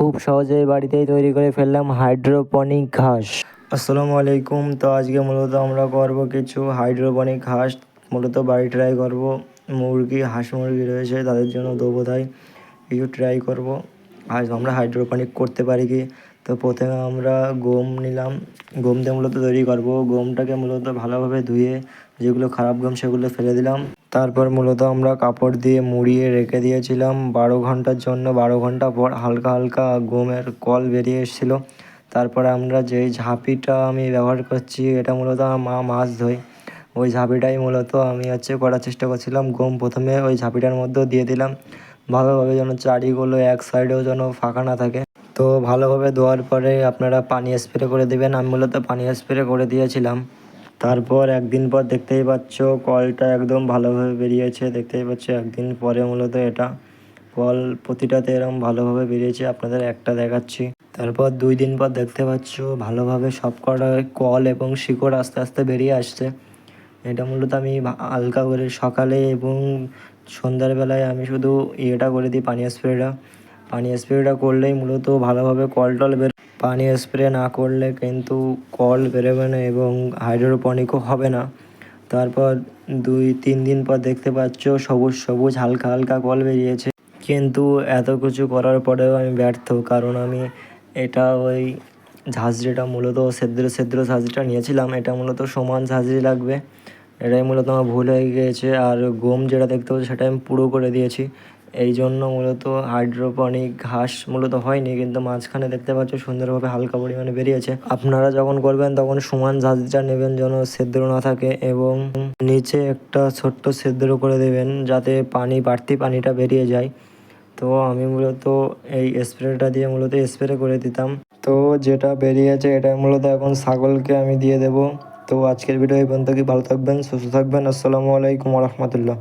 খুব সহজেই বাড়িতেই তৈরি করে ফেললাম হাইড্রোপনিক ঘাস। আসসালামু আলাইকুম। তো আজকে মূলত আমরা করব কিছু হাইড্রোপনিক ঘাস, মূলত বাড়ি ট্রাই করব। হাঁস মুরগি রয়েছে, তাদের জন্য দেবো, তাই কিছু ট্রাই করব আজ আমরা হাইড্রোপনিক করতে পারি কি। তো প্রথমে আমরা গম নিলাম, গম দিয়ে মূলত তৈরি করব। গমটাকে মূলত ভালোভাবে ধুয়ে যেগুলো খারাপ গম সেগুলো ফেলে দিলাম। তারপর মূলত আমরা কাপড় দিয়ে মুড়িয়ে রেখে দিয়েছিলাম 12 ঘন্টার জন্য। 12 ঘন্টা পর হালকা হালকা গমের কল বেরিয়ে এসেছিলো। তারপরে আমরা যেই ঝাঁপিটা আমি ব্যবহার করছি, এটা মূলত আমার মা মাছ ধোয়, ওই ঝাঁপিটাই মূলত আমি করার চেষ্টা করছিলাম। গম প্রথমে ওই ঝাঁপিটার মধ্যেও দিয়ে দিলাম, ভালোভাবে যেন চারিগুলো এক সাইডেও যেন ফাঁকা না থাকে। তো ভালোভাবে ধোয়ার পরে আপনারা পানি স্প্রে করে দেবেন। আমি মূলত পানি স্প্রে করে দিয়েছিলাম। তারপর একদিন পর দেখতেই পাচ্ছ কলটা একদম ভালোভাবে বেরিয়েছে। দেখতেই পাচ্ছ একদিন পরে মূলত এটা কল প্রতিটাতে এরকম ভালোভাবে বেরিয়েছে, আপনাদের একটা দেখাচ্ছি। তারপর 2 দিন পর দেখতে পাচ্ছ ভালোভাবে সব কটা কল এবং শিকড় আস্তে আস্তে বেরিয়ে আসছে। এটা মূলত আমি হালকা করে সকালে এবং সন্ধ্যার বেলায় আমি শুধু করে দিই, পানি স্প্রেটা করলেই মূলত ভালোভাবে কল টল পানি স্প্রে না করলে কিন্তু কল বেরোবে না এবং হাইড্রোপনিকও হবে না। তারপর 2-3 দিন পর দেখতে পাচ্ছ সবুজ সবুজ হালকা হালকা কল বেরিয়েছে। কিন্তু এত কিছু করার পরেও আমি ব্যর্থ, কারণ আমি ওই ঝাঁঝরিটা মূলত সেদ্র ঝাঁঝরিটা নিয়েছিলাম। এটা মূলত সমান ঝাঁঝরি লাগবে, এটাই মূলত আমার ভুল হয়ে গিয়েছে। আর গম যেটা দেখতে পাচ্ছি সেটা আমি পুরো করে দিয়েছি, এই জন্য মূলত হাইড্রোপনিক ঘাস মূলত হয়নি। কিন্তু মাঝখানে দেখতে পাচ্ছ সুন্দরভাবে হালকা পরিমাণে বেরিয়েছে। আপনারা যখন করবেন তখন সমান ঝাঁঝরিটা নেবেন যেন ছিদ্র না থাকে, এবং নিচে একটা ছোট্ট ছিদ্র করে দেবেন যাতে বাড়তি পানিটা বেরিয়ে যায়। তো আমি মূলত এই স্প্রেটা দিয়ে মূলত স্প্রে করে দিতাম। তো যেটা বেরিয়েছে এটা মূলত এখন ছাগলকে আমি দিয়ে দেবো। তো আজকের ভিডিও এই পর্যন্ত। কি ভালো থাকবেন, সুস্থ থাকবেন। আসসালামু আলাইকুম ওয়া রাহমাতুল্লাহ।